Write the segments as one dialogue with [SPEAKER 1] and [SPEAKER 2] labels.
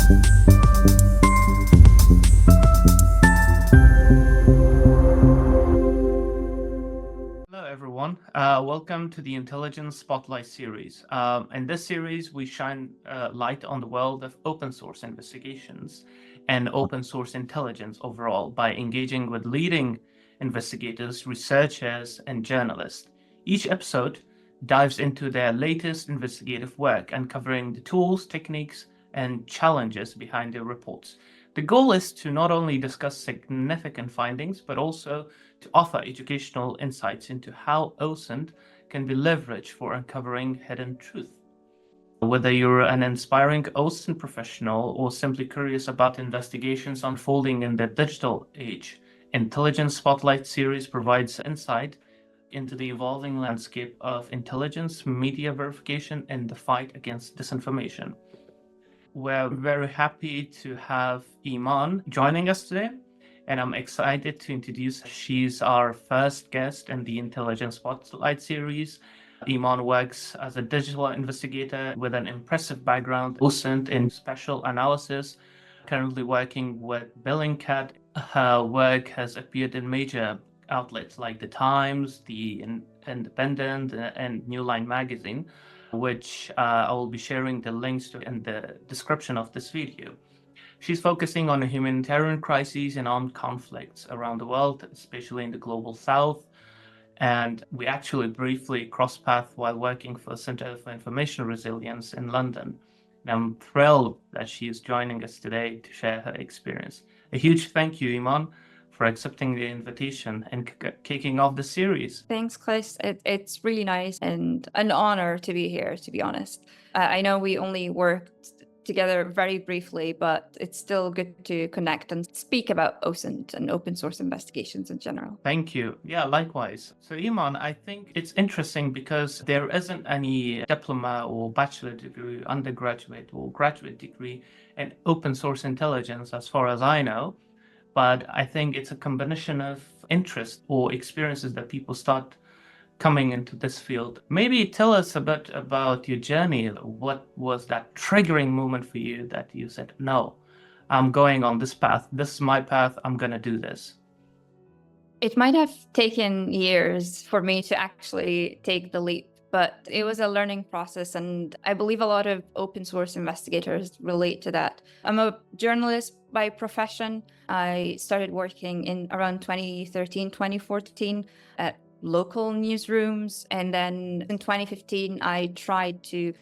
[SPEAKER 1] Hello, everyone. Welcome to the Intelligence Spotlight series. In this series, we shine light on the world of open source investigations and open source intelligence overall by engaging with leading investigators, researchers, and journalists. Each episode dives into their latest investigative work, uncovering the tools, techniques, and challenges behind their reports. The goal is to not only discuss significant findings, but also to offer educational insights into how OSINT can be leveraged for uncovering hidden truth. Whether you're an inspiring OSINT professional or simply curious about investigations unfolding in the digital age, Intelligence Spotlight series provides insight into the evolving landscape of intelligence, media verification, and the fight against disinformation. We're very happy to have Eman joining us today, and I'm excited to introduce. She's our first guest in the Intelligence Spotlight series. Eman works as a digital investigator with an impressive background, OSINT in special analysis, currently working with Bellingcat. Her work has appeared in major outlets like The Times, The Independent, and New Line magazine, which I will be sharing the links to in the description of this video. She's focusing on humanitarian crises and armed conflicts around the world, especially in the global south. And we actually briefly crossed paths while working for the Center for Information Resilience in London. And I'm thrilled that she is joining us today to share her experience. A huge thank you, Eman, for accepting the invitation and kicking off the series.
[SPEAKER 2] Thanks, Qais. It's really nice and an honor to be here, to be honest. I know we only worked together very briefly, but it's still good to connect and speak about OSINT and open source investigations in general.
[SPEAKER 1] Thank you. Yeah, likewise. So Eman, I think it's interesting because there isn't any diploma or bachelor degree, undergraduate or graduate degree in open source intelligence, as far as I know. But I think it's a combination of interest or experiences that people start coming into this field. Maybe tell us a bit about your journey. What was that triggering moment for you that you said, no, I'm going on this path. This is my path. I'm going to do this.
[SPEAKER 2] It might have taken years for me to actually take the leap, but it was a learning process. And I believe a lot of open source investigators relate to that. I'm a journalist by profession. I started working in around 2013, 2014 at local newsrooms. And then in 2015, I tried to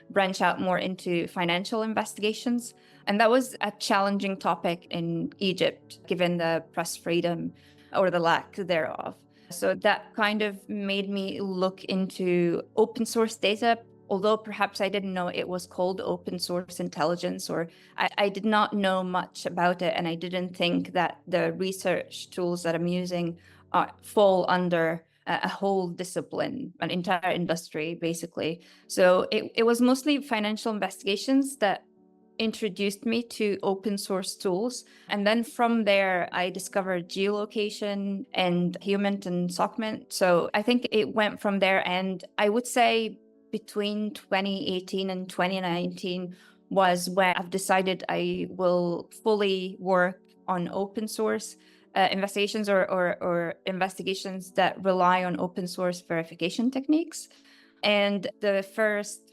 [SPEAKER 2] branch out more into financial investigations. And that was a challenging topic in Egypt, given the press freedom or the lack thereof. So that kind of made me look into open source data, although perhaps I didn't know it was called open source intelligence, or I did not know much about it. And I didn't think that the research tools that I'm using fall under a whole discipline, an entire industry, basically. So it was mostly financial investigations that introduced me to open source tools. And then from there, I discovered geolocation and HUMINT and SOCMINT. So I think it went from there. And I would say between 2018 and 2019 was when I've decided I will fully work on open source investigations or investigations that rely on open source verification techniques. And the first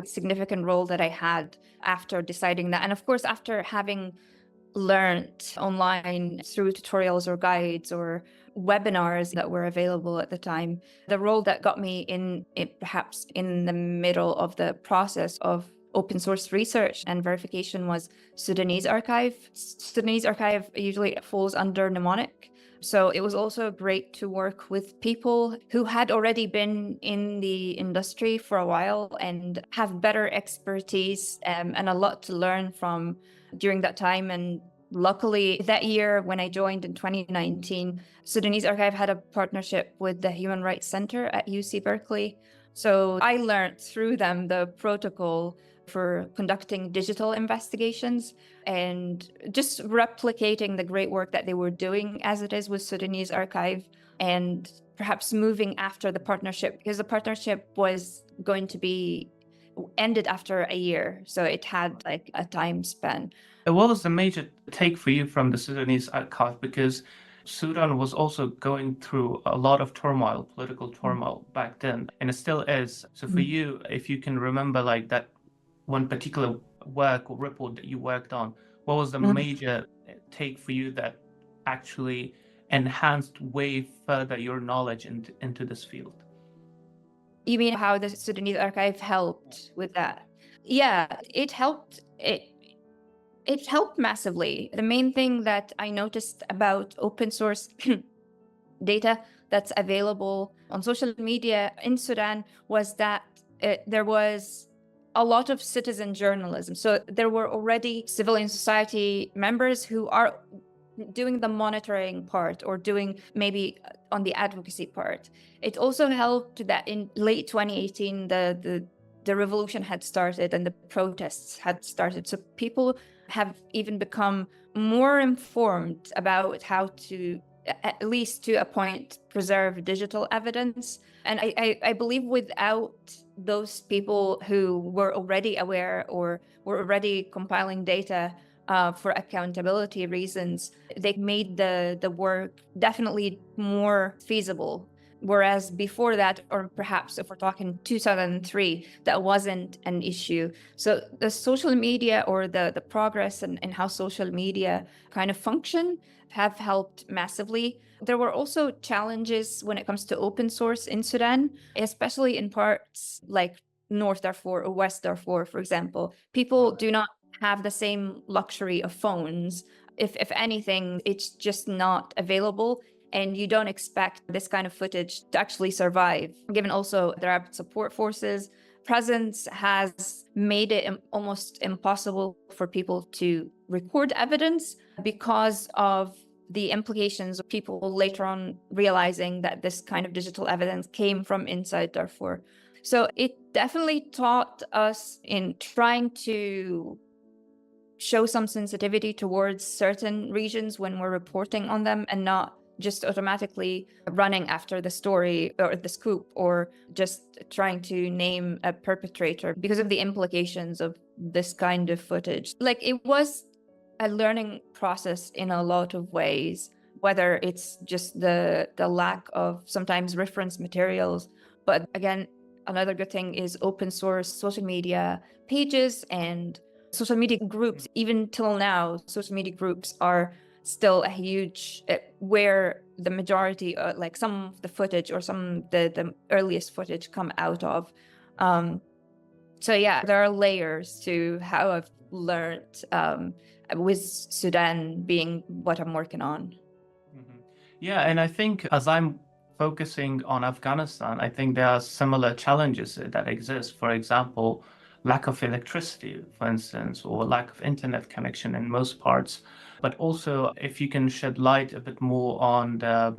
[SPEAKER 2] significant role that I had after deciding that, and of course, after having learned online through tutorials or guides or webinars that were available at the time, the role that got me in it, perhaps in the middle of the process of open source research and verification, was Sudanese Archive. Sudanese Archive usually falls under mnemonic. So it was also great to work with people who had already been in the industry for a while and have better expertise and a lot to learn from during that time. And luckily, that year when I joined in 2019, Sudanese Archive had a partnership with the Human Rights Center at UC Berkeley. So I learned through them the protocol for conducting digital investigations and just replicating the great work that they were doing as it is with Sudanese Archive, and perhaps moving after the partnership, because the partnership was going to be ended after a year. So it had like a time span.
[SPEAKER 1] What was the major take for you from the Sudanese archive? Because Sudan was also going through a lot of turmoil, political turmoil back then, and it still is. So for you, if you can remember like that one particular work or report that you worked on, what was the major take for you that actually enhanced way further your knowledge into this field?
[SPEAKER 2] You mean how the Sudanese archive helped with that? Yeah, it helped. It helped massively. The main thing that I noticed about open source data that's available on social media in Sudan was that there was a lot of citizen journalism. So there were already civilian society members who are doing the monitoring part or doing maybe on the advocacy part. It also helped that in late 2018, the revolution had started and the protests had started. So people have even become more informed about how to, at least to a point, preserve digital evidence. And I believe without those people who were already aware or were already compiling data for accountability reasons, they made the work definitely more feasible. Whereas before that, or perhaps if we're talking 2003, that wasn't an issue. So the social media or the progress and how social media kind of function have helped massively. There were also challenges when it comes to open source in Sudan, especially in parts like North Darfur or West Darfur, for example. People do not have the same luxury of phones. If anything, it's just not available. And you don't expect this kind of footage to actually survive. Given also the rapid support forces presence has made it almost impossible for people to record evidence because of the implications of people later on realizing that this kind of digital evidence came from inside Darfur. So it definitely taught us in trying to show some sensitivity towards certain regions when we're reporting on them and not just automatically running after the story or the scoop or just trying to name a perpetrator because of the implications of this kind of footage. Like, it was a learning process in a lot of ways, whether it's just the lack of sometimes reference materials. But again, another good thing is open source social media pages and social media groups. Even till now, social media groups are still a huge where the majority, like some of the footage or some the earliest footage come out of. So yeah, there are layers to how I've learned with Sudan being what I'm working on.
[SPEAKER 1] Yeah, and I think as I'm focusing on Afghanistan, I think there are similar challenges that exist. For example, lack of electricity, for instance, or lack of internet connection in most parts. But also, if you can shed light a bit more on the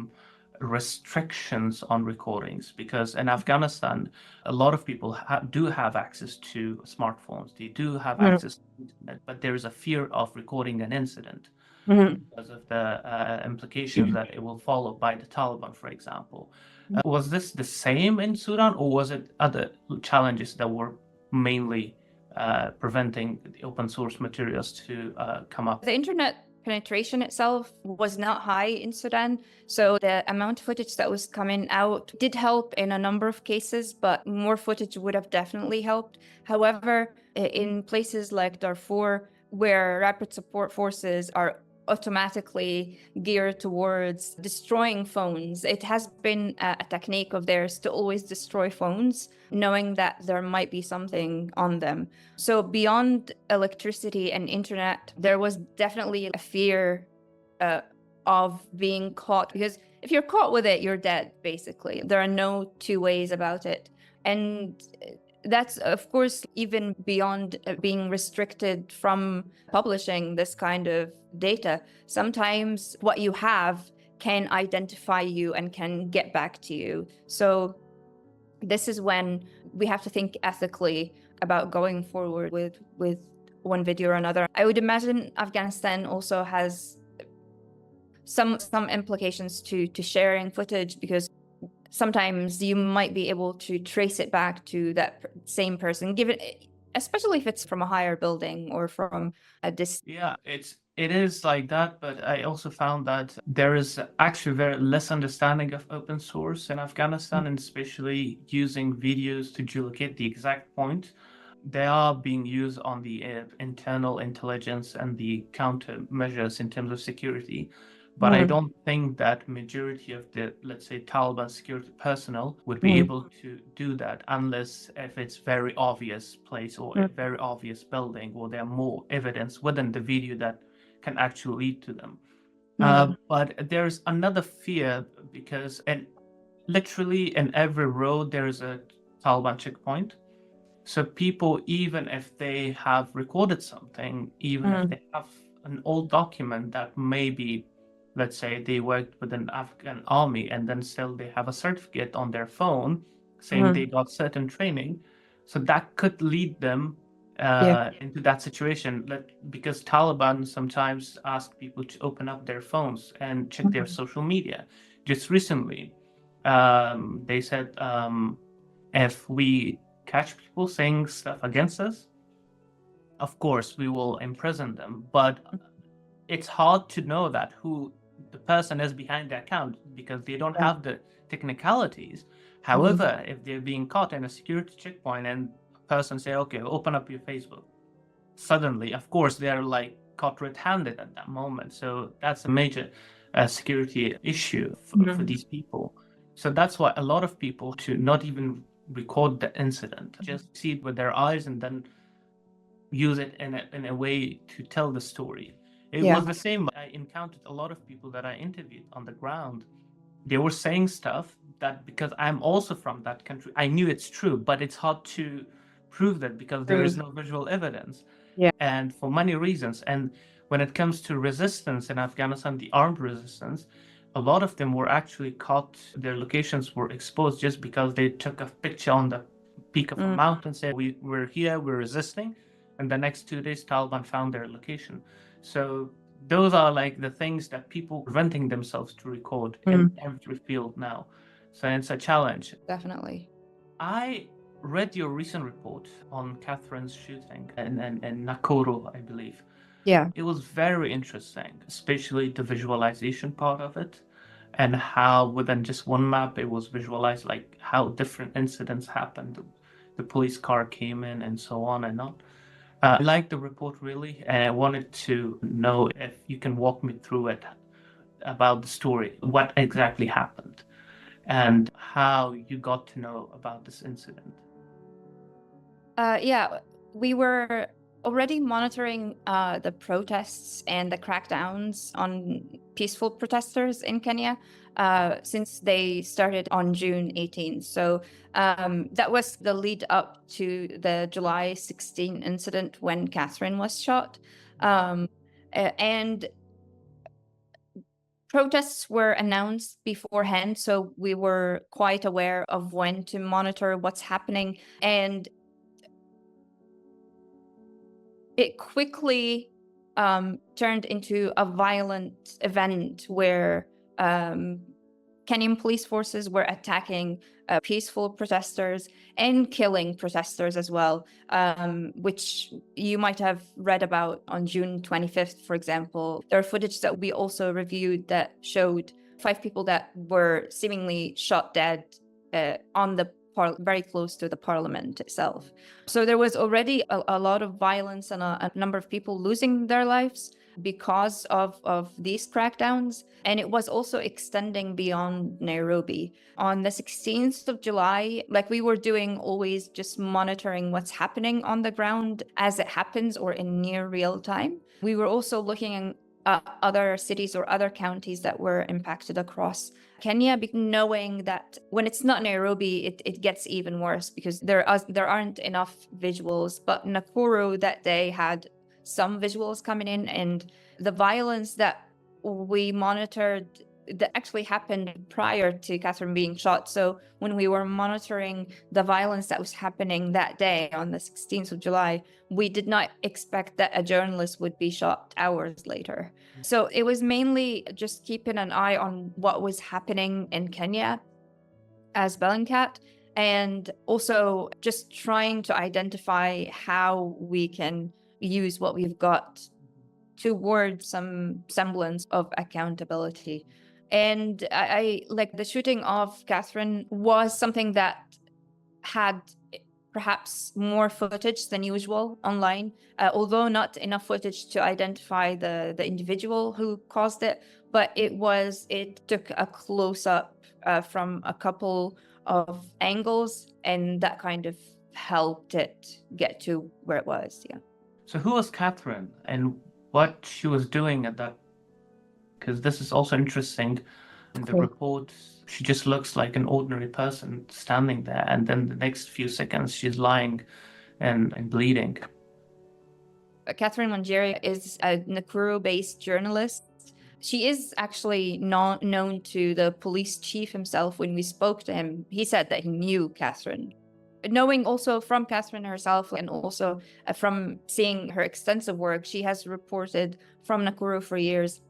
[SPEAKER 1] restrictions on recordings, because in Afghanistan, a lot of people do have access to smartphones, they do have access to internet, but there is a fear of recording an incident because of the implications that it will follow by the Taliban, for example. Was this the same in Sudan, or was it other challenges that were mainly preventing the open source materials to come up?
[SPEAKER 2] The internet penetration itself was not high in Sudan, so the amount of footage that was coming out did help in a number of cases, but more footage would have definitely helped. However, in places like Darfur, where rapid support forces are automatically geared towards destroying phones, it has been a technique of theirs to always destroy phones, knowing that there might be something on them. So beyond electricity and internet, there was definitely a fear of being caught, because if you're caught with it, you're dead, basically. There are no two ways about it. And that's, of course, even beyond being restricted from publishing this kind of data. Sometimes what you have can identify you and can get back to you. So this is when we have to think ethically about going forward with one video or another. I would imagine Afghanistan also has some implications to sharing footage, because sometimes you might be able to trace it back to that same person, given, especially if it's from a higher building or from a distance.
[SPEAKER 1] Yeah, it is like that, but I also found that there is actually very less understanding of open source in Afghanistan, and especially using videos to geolocate the exact point. They are being used on the internal intelligence and the countermeasures in terms of security. But I don't think that majority of the, let's say, Taliban security personnel would be able to do that unless if it's very obvious place or a very obvious building, or there are more evidence within the video that can actually lead to them. But there's another fear because literally in every road there is a Taliban checkpoint. So people, even if they have recorded something, even if they have an old document that maybe, let's say they worked with an Afghan army and then still they have a certificate on their phone saying they got certain training. So that could lead them into that situation, because Taliban sometimes ask people to open up their phones and check their social media. Just recently, they said if we catch people saying stuff against us, of course we will imprison them. But it's hard to know that who the person is behind the account because they don't have the technicalities. However, if they're being caught in a security checkpoint and a person say, okay, open up your Facebook, suddenly, of course, they're like caught red-handed at that moment. So that's a major security issue for these people. So that's why a lot of people to not even record the incident, just see it with their eyes and then use it in a way to tell the story. It was the same. I encountered a lot of people that I interviewed on the ground. They were saying stuff that, because I'm also from that country, I knew it's true, but it's hard to prove that because there is no visual evidence. And for many reasons. And when it comes to resistance in Afghanistan, the armed resistance, a lot of them were actually caught, their locations were exposed just because they took a picture on the peak of a mountain, said, we're here, we're resisting. And the next 2 days, Taliban found their location. So those are like the things that people preventing themselves to record in every field now. So it's a challenge.
[SPEAKER 2] Definitely.
[SPEAKER 1] I read your recent report on Catherine's shooting in Nakuru, I believe.
[SPEAKER 2] Yeah.
[SPEAKER 1] It was very interesting, especially the visualization part of it, and how within just one map it was visualized, like how different incidents happened. The police car came in and so on and on. I liked the report really, and I wanted to know if you can walk me through it, about the story, what exactly happened, and how you got to know about this incident.
[SPEAKER 2] Yeah, we were already monitoring the protests and the crackdowns on peaceful protesters in Kenya since they started on June 18th. So that was the lead up to the July 16 incident when Catherine was shot. And protests were announced beforehand, so we were quite aware of when to monitor what's happening. And it quickly turned into a violent event where Kenyan police forces were attacking peaceful protesters and killing protesters as well, which you might have read about on June 25th, for example. There are footage that we also reviewed that showed 5 people that were seemingly shot dead on the very close to the parliament itself. So there was already a lot of violence and a number of people losing their lives because of these crackdowns. And it was also extending beyond Nairobi. On the 16th of July, like we were doing always just monitoring what's happening on the ground as it happens or in near real time. We were also looking at other cities or other counties that were impacted across Kenya, knowing that when it's not Nairobi, it gets even worse because there aren't enough visuals. But Nakuru that day had some visuals coming in, and the violence that we monitored that actually happened prior to Catherine being shot. So when we were monitoring the violence that was happening that day on the 16th of July, we did not expect that a journalist would be shot hours later. So it was mainly just keeping an eye on what was happening in Kenya. as Bellingcat, and also just trying to identify how we can use what we've got towards some semblance of accountability. And I like the shooting of Catherine was something that had perhaps more footage than usual online, although not enough footage to identify the individual who caused it, but it took a close-up from a couple of angles, and that kind of helped it get to where it was. Yeah.
[SPEAKER 1] So who was Catherine and what she was doing at that? Because this is also interesting. In the report, she just looks like an ordinary person standing there, and then the next few seconds she's lying and bleeding.
[SPEAKER 2] Catherine Wanjiru is a Nakuru-based journalist. She is actually not known to the police chief himself. When we spoke to him, he said that he knew Catherine. Knowing also from Catherine herself, and also from seeing her extensive work, she has reported from Nakuru for years,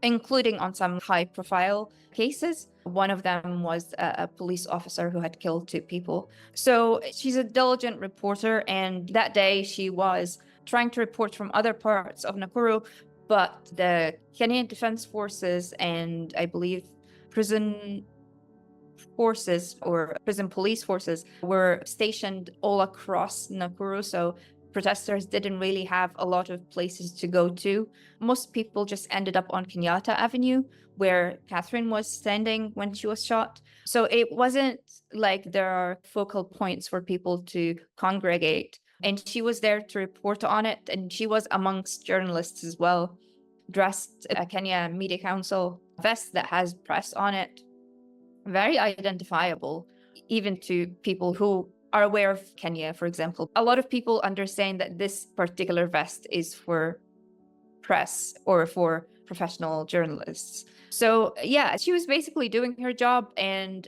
[SPEAKER 2] including on some high-profile cases. One of them was a police officer who had killed 2 people. So she's a diligent reporter, and that day she was trying to report from other parts of Nakuru, but the Kenyan Defense Forces and I believe prison forces or prison police forces were stationed all across Nakuru, so protesters didn't really have a lot of places to go to. Most people just ended up on Kenyatta Avenue, where Catherine was standing when she was shot. So it wasn't like there are focal points for people to congregate. And she was there to report on it, and she was amongst journalists as well, dressed a Kenya Media Council vest that has press on it. Very identifiable, even to people who are aware of Kenya, for example. A lot of people understand that this particular vest is for press or for professional journalists. So yeah, she was basically doing her job, and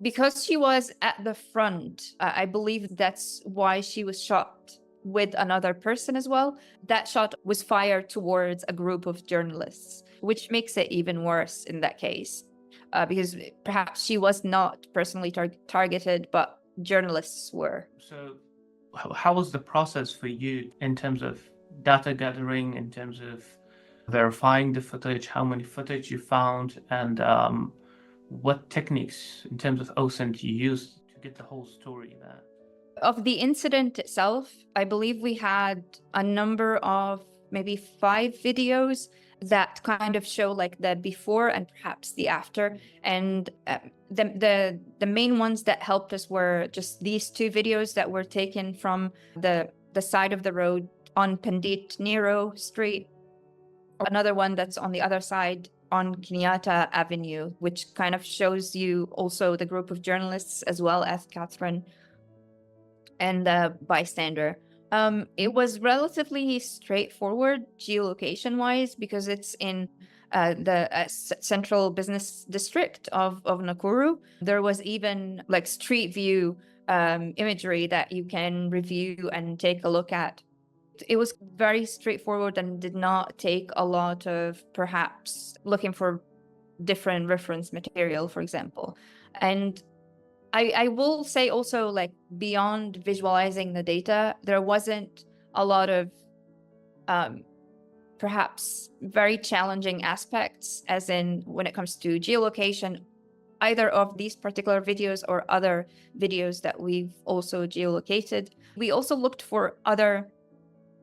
[SPEAKER 2] because she was at the front, I believe that's why she was shot with another person as well. That shot was fired towards a group of journalists, which makes it even worse in that case, because perhaps she was not personally targeted, but journalists were.
[SPEAKER 1] So how was the process for you in terms of data gathering, in terms of verifying the footage, how many footage you found, and what techniques in terms of OSINT you used to get the whole story there?
[SPEAKER 2] Of the incident itself, I believe we had a number of maybe 5 videos that kind of show like the before and perhaps the after. And the main ones that helped us were just these 2 videos that were taken from the side of the road on Pandit Nero Street. Another one that's on the other side on Kenyatta Avenue, which kind of shows you also the group of journalists as well as Catherine and the bystander. It was relatively straightforward geolocation-wise because it's in the central business district of Nakuru. There was even like street view imagery that you can review and take a look at. It was very straightforward and did not take a lot of perhaps looking for different reference material, for example. And I will say also, like, beyond visualizing the data, there wasn't a lot of perhaps very challenging aspects, as in when it comes to geolocation, either of these particular videos or other videos that we've also geolocated. We also looked for other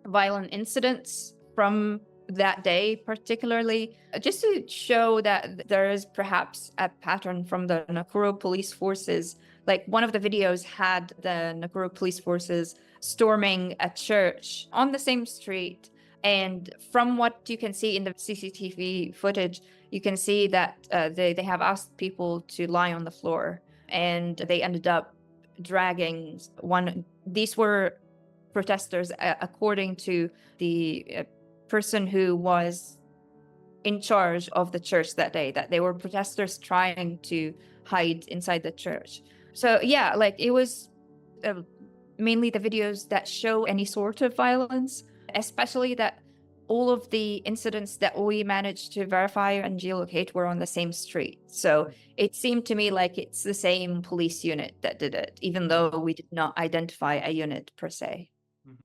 [SPEAKER 2] violent incidents from that day, particularly just to show that there is perhaps a pattern from the Nakuru police forces. Like, one of the videos had the Nakuru police forces storming a church on the same street. And from what you can see in the CCTV footage, you can see that they have asked people to lie on the floor, and they ended up dragging one. These were protesters, according to the person who was in charge of the church that day, that they were protesters trying to hide inside the church. So yeah, like, it was mainly the videos that show any sort of violence, especially that all of the incidents that we managed to verify and geolocate were on the same street. So it seemed to me like it's the same police unit that did it, even though we did not identify a unit per se.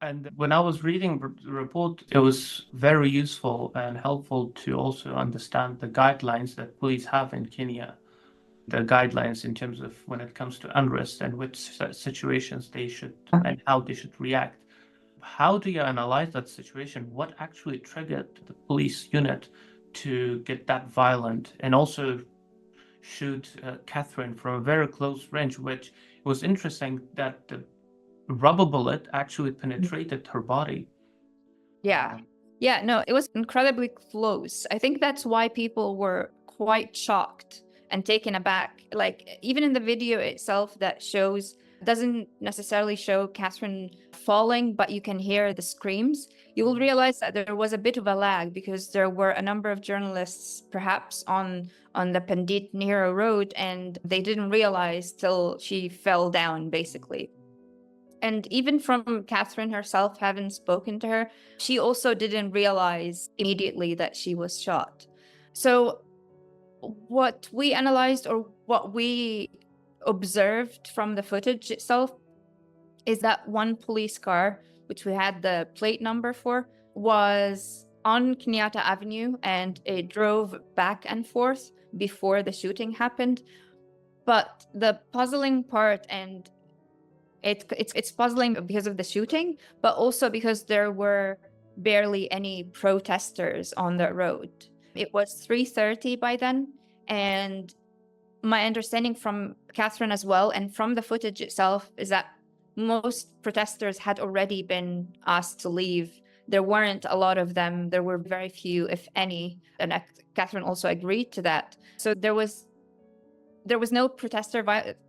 [SPEAKER 1] And when I was reading the report, it was very useful and helpful to also understand the guidelines that police have in Kenya, the guidelines in terms of when it comes to unrest and which situations they should and how they should react. How do you analyze that situation? What actually triggered the police unit to get that violent and also shoot Catherine from a very close range, which was interesting that the rubber bullet actually penetrated her body.
[SPEAKER 2] Yeah. Yeah, no, it was incredibly close. I think that's why people were quite shocked and taken aback. Like, even in the video itself that doesn't necessarily show Catherine falling, but you can hear the screams. You will realize that there was a bit of a lag because there were a number of journalists perhaps on the Pandit Nehru Road, and they didn't realize till she fell down, basically. And even from Catherine herself, having spoken to her, she also didn't realize immediately that she was shot. So what we analyzed, or what we observed from the footage itself, is that one police car, which we had the plate number for, was on Kenyatta Avenue, and it drove back and forth before the shooting happened. But the puzzling part, and it's puzzling because of the shooting, but also because there were barely any protesters on the road. It was 3:30 by then, and my understanding from Catherine as well, and from the footage itself, is that most protesters had already been asked to leave. There weren't a lot of them. There were very few, if any, and Catherine also agreed to that. So there was no protester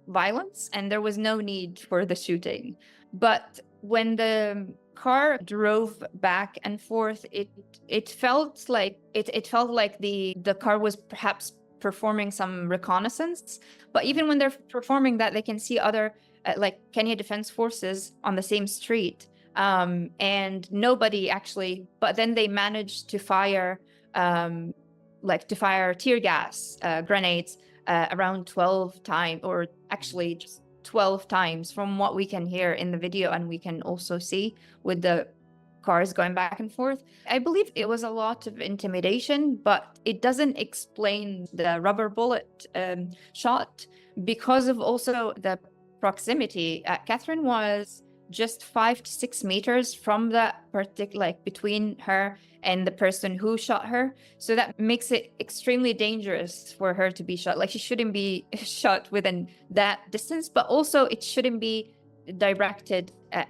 [SPEAKER 2] violence, and there was no need for the shooting. But when the car drove back and forth, it felt like the car was perhaps performing some reconnaissance. But even when they're performing that, they can see other like Kenya Defense Forces on the same street, and nobody actually. But then they managed to fire tear gas grenades around 12 times, or actually just 12 times from what we can hear in the video, and we can also see with the cars going back and forth. I believe it was a lot of intimidation, but it doesn't explain the rubber bullet shot because of also the proximity. Catherine was just 5 to 6 meters from that particular, between her and the person who shot her. So that makes it extremely dangerous for her to be shot. Like, she shouldn't be shot within that distance, but also it shouldn't be directed at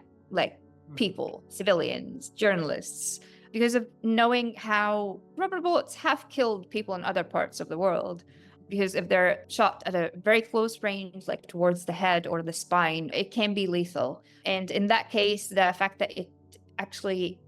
[SPEAKER 2] people, civilians, journalists, because of knowing how rubber bullets have killed people in other parts of the world. Because if they're shot at a very close range, like towards the head or the spine, it can be lethal. And in that case, the fact that it actually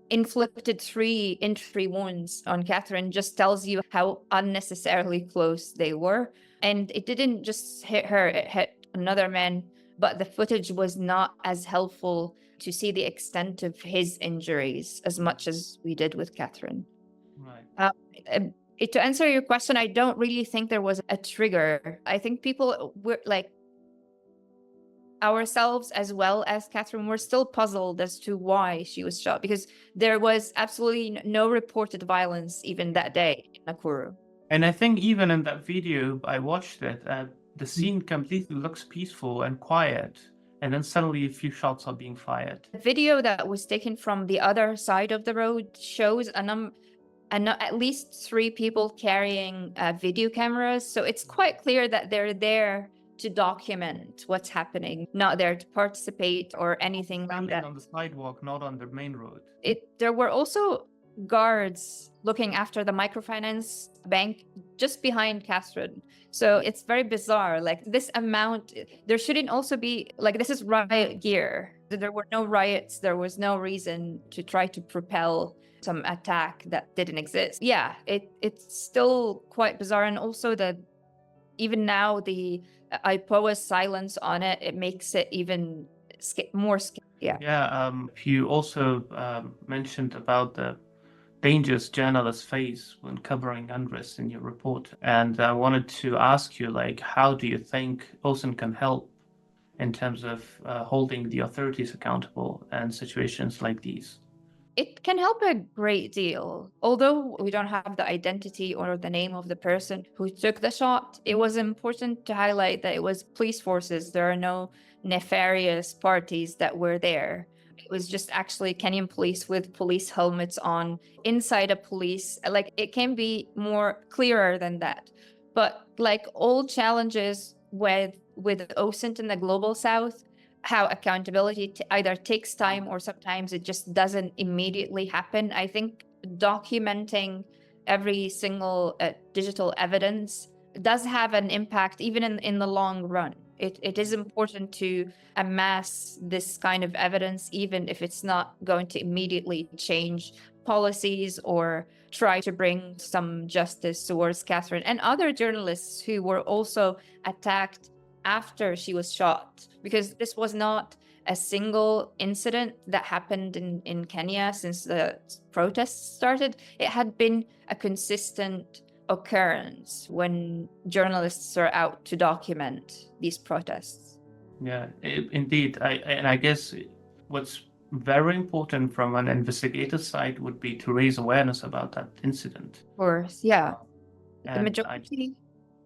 [SPEAKER 2] inflicted 3 entry wounds on Catherine just tells you how unnecessarily close they were. And it didn't just hit her, it hit another man, but the footage was not as helpful to see the extent of his injuries as much as we did with Catherine.
[SPEAKER 1] Right.
[SPEAKER 2] To answer your question, I don't really think there was a trigger. I think people were ourselves, as well as Catherine, were still puzzled as to why she was shot, because there was absolutely no reported violence even that day in Nakuru.
[SPEAKER 1] And I think even in that video, I watched it, the scene completely looks peaceful and quiet, and then suddenly a few shots are being fired.
[SPEAKER 2] The video that was taken from the other side of the road shows at least 3 people carrying video cameras. So it's quite clear that they're there to document what's happening, not there to participate or anything like that.
[SPEAKER 1] On the sidewalk, not on the main road.
[SPEAKER 2] There were also guards looking after the microfinance bank just behind Catherine. So it's very bizarre. Like, this amount, there shouldn't also be, this is riot gear. There were no riots. There was no reason to try to propel some attack that didn't exist. Yeah, it's still quite bizarre. And also even now, the IPOA's silence on it makes it even more scale. Yeah.
[SPEAKER 1] Yeah, you also mentioned about the dangers journalists face when covering unrest in your report. And I wanted to ask you, like, how do you think OSINT can help in terms of holding the authorities accountable in situations like these?
[SPEAKER 2] It can help a great deal. Although we don't have the identity or the name of the person who took the shot, it was important to highlight that it was police forces. There are no nefarious parties that were there. It was just actually Kenyan police with police helmets on inside a police. Like, it can be more clearer than that. But like all challenges with OSINT in the global south, how accountability either takes time or sometimes it just doesn't immediately happen. I think documenting every single digital evidence does have an impact even in the long run. It is important to amass this kind of evidence, even if it's not going to immediately change policies or try to bring some justice towards Catherine and other journalists who were also attacked after she was shot, because this was not a single incident that happened in Kenya since the protests started. It had been a consistent occurrence when journalists are out to document these protests.
[SPEAKER 1] Yeah, indeed. I guess what's very important from an investigator side would be to raise awareness about that incident.
[SPEAKER 2] Of course, yeah. The
[SPEAKER 1] And
[SPEAKER 2] majority.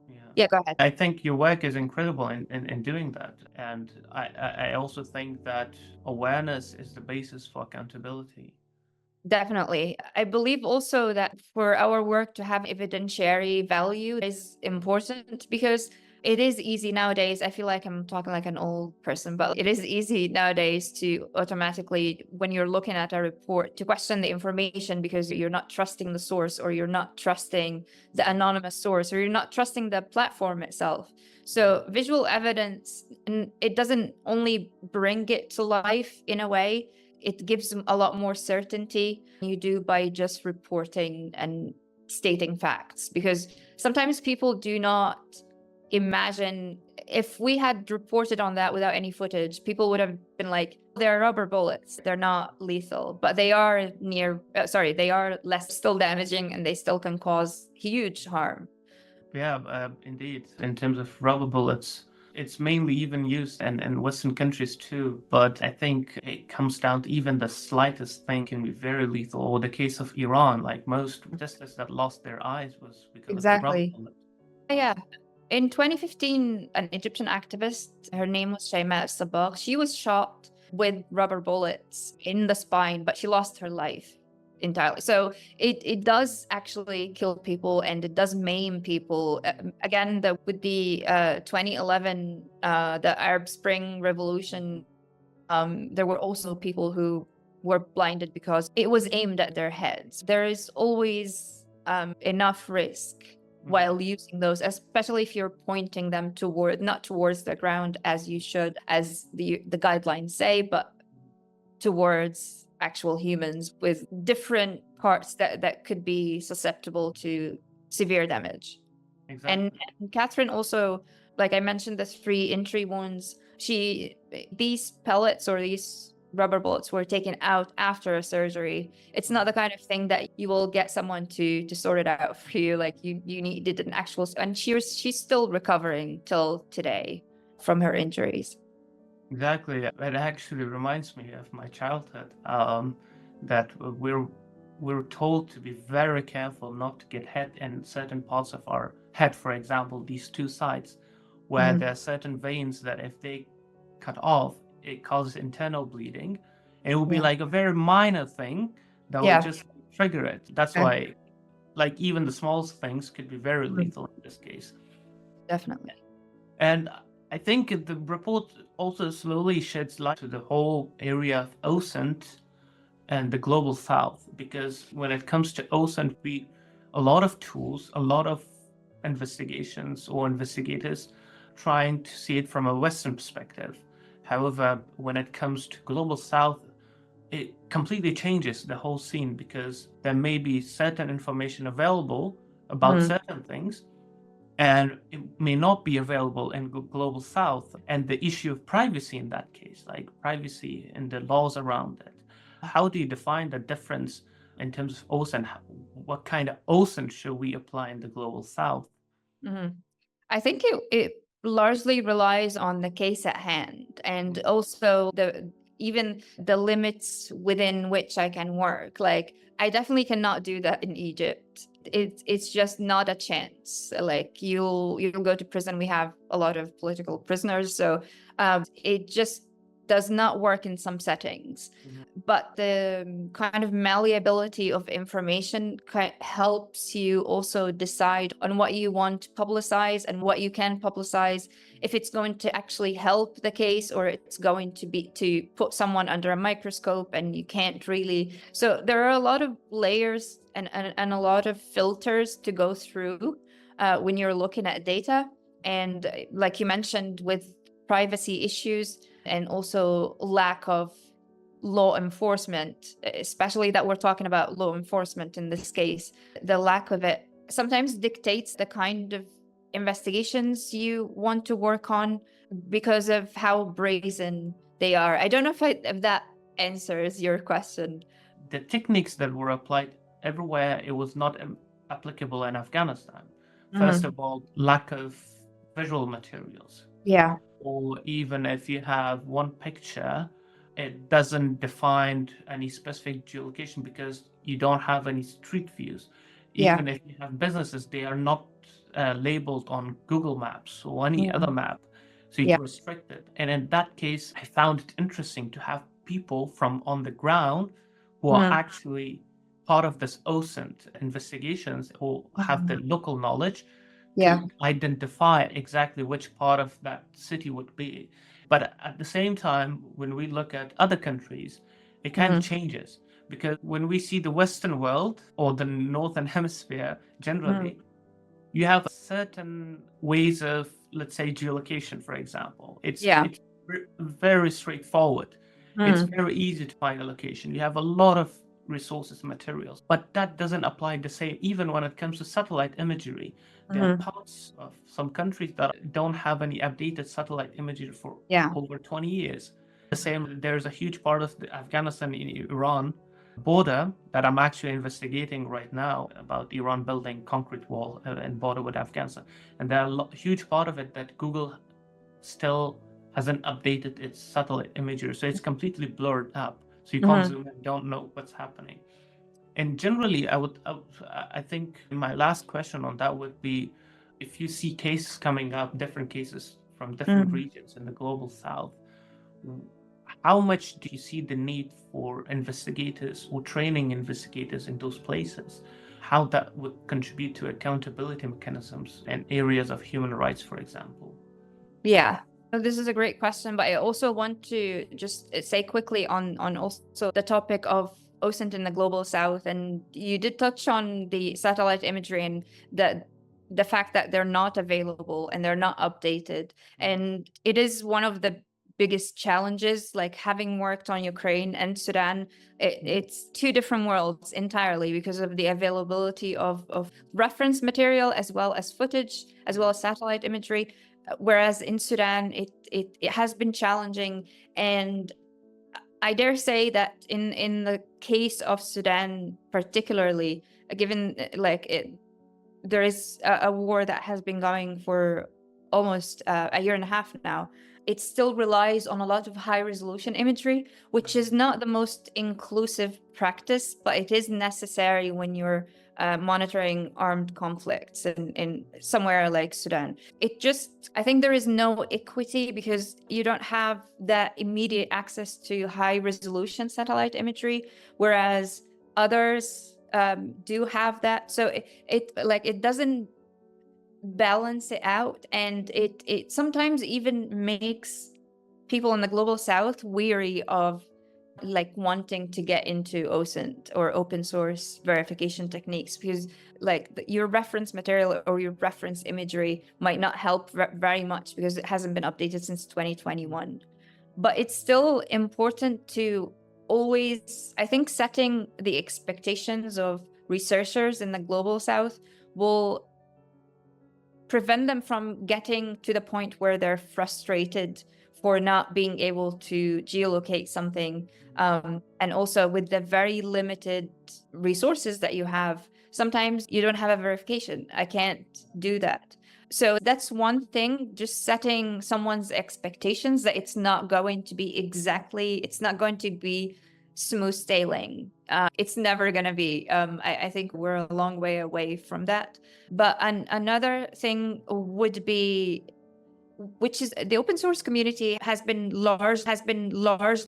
[SPEAKER 1] yeah.
[SPEAKER 2] Yeah, go ahead.
[SPEAKER 1] I think your work is incredible in doing that. And I also think that awareness is the basis for accountability.
[SPEAKER 2] Definitely. I believe also that for our work to have evidentiary value is important because it is easy nowadays. I feel like I'm talking like an old person, but it is easy nowadays to automatically, when you're looking at a report, to question the information because you're not trusting the source, or you're not trusting the anonymous source, or you're not trusting the platform itself. So visual evidence, and it doesn't only bring it to life in a way, it gives them a lot more certainty than you do by just reporting and stating facts. Because sometimes people do not imagine, if we had reported on that without any footage, people would have been like, they're rubber bullets, they're not lethal, but they are they are less still damaging, and they still can cause huge harm.
[SPEAKER 1] Yeah, indeed. In terms of rubber bullets, it's mainly even used in Western countries too, but I think it comes down to even the slightest thing can be very lethal. Or the case of Iran, like most protesters that lost their eyes was because of the rubber
[SPEAKER 2] Exactly.
[SPEAKER 1] bullet.
[SPEAKER 2] Yeah. In 2015, an Egyptian activist, her name was Qais Alamdar, she was shot with rubber bullets in the spine, but she lost her life entirely. So it does actually kill people, and it does maim people. Again, with the 2011, the Arab Spring Revolution, there were also people who were blinded because it was aimed at their heads. There is always enough risk while using those, especially if you're pointing them not towards the ground as you should, as the guidelines say, but towards actual humans with different parts that could be susceptible to severe damage.
[SPEAKER 1] Exactly.
[SPEAKER 2] And Catherine also, like I mentioned, the 3 entry wounds, these pellets or these rubber bullets were taken out after a surgery. It's not the kind of thing that you will get someone to sort it out for you. Like you needed an actual, and she's still recovering till today from her injuries.
[SPEAKER 1] Exactly. It actually reminds me of my childhood, that we're told to be very careful not to get hit in certain parts of our head. For example, these 2 sides, where there are certain veins that if they cut off, it causes internal bleeding. And it will be like a very minor thing that will just trigger it. That's why, like, even the smallest things could be very lethal in this case.
[SPEAKER 2] Definitely.
[SPEAKER 1] And I think the report also slowly sheds light to the whole area of OSINT and the global south, because when it comes to OSINT, a lot of tools, a lot of investigations or investigators trying to see it from a Western perspective. However, when it comes to global south, it completely changes the whole scene, because there may be certain information available about certain things, and it may not be available in global south, and the issue of privacy in that case, like privacy and the laws around it. How do you define the difference in terms of OSINT? What kind of OSINT should we apply in the global south?
[SPEAKER 2] Mhm. I think it largely relies on the case at hand, and also even the limits within which I can work. Like, I definitely cannot do that in Egypt. It's just not a chance. Like, you'll go to prison. We have a lot of political prisoners, so it just does not work in some settings. But the kind of malleability of information helps you also decide on what you want to publicize and what you can publicize, if it's going to actually help the case or it's going to be to put someone under a microscope and you can't really. So there are a lot of layers and a lot of filters to go through when you're looking at data. And like you mentioned, with privacy issues and also lack of law enforcement, especially that we're talking about law enforcement in this case, the lack of it sometimes dictates the kind of investigations you want to work on because of how brazen they are. I don't know if that answers your question.
[SPEAKER 1] The techniques that were applied everywhere, it was not applicable in Afghanistan. First of all, lack of visual materials.
[SPEAKER 2] Yeah.
[SPEAKER 1] Or even if you have one picture, it doesn't define any specific geolocation because you don't have any street views.
[SPEAKER 2] Yeah.
[SPEAKER 1] Even if you have businesses, they are not labeled on Google Maps or any other map. So you're restricted. And in that case, I found it interesting to have people from on the ground who are actually part of this OSINT investigations or have the local knowledge to identify exactly which part of that city would be. But at the same time, when we look at other countries, it kind of changes because when we see the Western world or the Northern Hemisphere generally, you have certain ways of, let's say, geolocation, for example. It's very straightforward. It's very easy to find a location. You have a lot of resources, materials, but that doesn't apply the same even when it comes to satellite imagery. There are parts of some countries that don't have any updated satellite imagery for over 20 years. The same, there's a huge part of the Afghanistan and Iran border that I'm actually investigating right now about Iran building concrete wall and border with Afghanistan. And there are a huge part of it that Google still hasn't updated its satellite imagery. So it's completely blurred up. So you can't zoom in, don't know what's happening. And generally, I think my last question on that would be, if you see cases coming up, different cases from different regions in the global south, how much do you see the need for investigators or training investigators in those places? How that would contribute to accountability mechanisms and areas of human rights, for example?
[SPEAKER 2] Yeah. This is a great question, but I also want to just say quickly on also the topic of OSINT in the global south. And you did touch on the satellite imagery and the fact that they're not available and they're not updated. And it is one of the biggest challenges, like having worked on Ukraine and Sudan, it's two different worlds entirely because of the availability of reference material as well as footage, as well as satellite imagery. Whereas in Sudan, it has been challenging. And I dare say that in the case of Sudan particularly, given there is a war that has been going for almost a year and a half now, it still relies on a lot of high resolution imagery, which is not the most inclusive practice, but it is necessary when you're monitoring armed conflicts in somewhere like Sudan. I think there is no equity because you don't have that immediate access to high resolution satellite imagery, whereas others do have that. So it doesn't balance it out, and it sometimes even makes people in the global south weary of wanting to get into OSINT or open source verification techniques, because your reference material or your reference imagery might not help very much because it hasn't been updated since 2021. But it's still important to always, I think, setting the expectations of researchers in the global south will prevent them from getting to the point where they're frustrated for not being able to geolocate something. And also with the very limited resources that you have, sometimes you don't have a verification. I can't do that. So that's one thing, just setting someone's expectations that it's not going to be smooth sailing. It's never going to be. I think we're a long way away from that. But another thing would be, which is the open source community has been largely